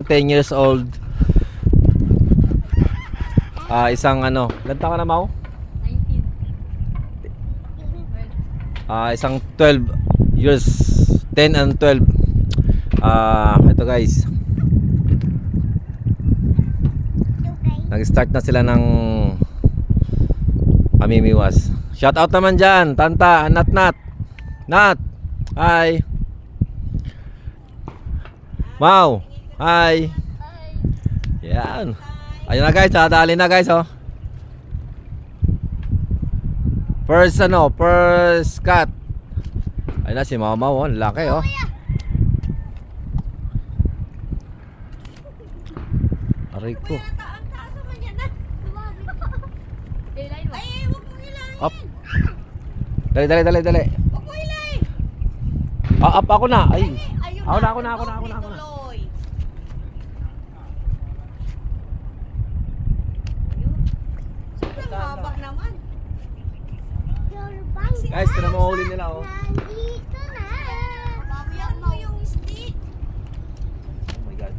10 years old. Isang ano, ilan taon ka na, Mau? 19. Isang 12 years, 10 and 12. Ito guys, nag-start na sila ng pamimiwas. Shout out naman dyan, Tanta, Nat, hi. Mau, hi. Yan. Ayun na guys, dadali na guys, oh. First cut. Ayun na si Mama, oh, laki, oh. Aray ko. Ay, huwag mo ilangin. Up. Dali. Huwag mo ilangin. Up ako na. Ay. Ayun Ako na. tuloy. Sobrang haba naman. Guys, ito na mga huli nila, oh. Babawian mo yung stick. Oh my God.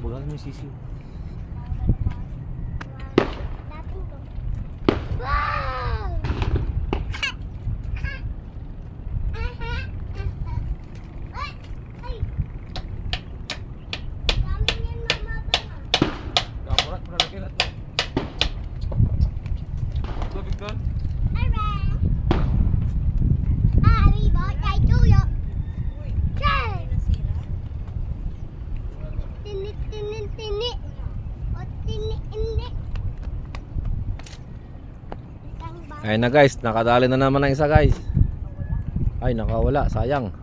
Bagal mo yung sisiw. Kamurat, laki na to. Tubig doon. Ayun na guys, nakadali na naman ang isa guys. Ay, nakawala, sayang.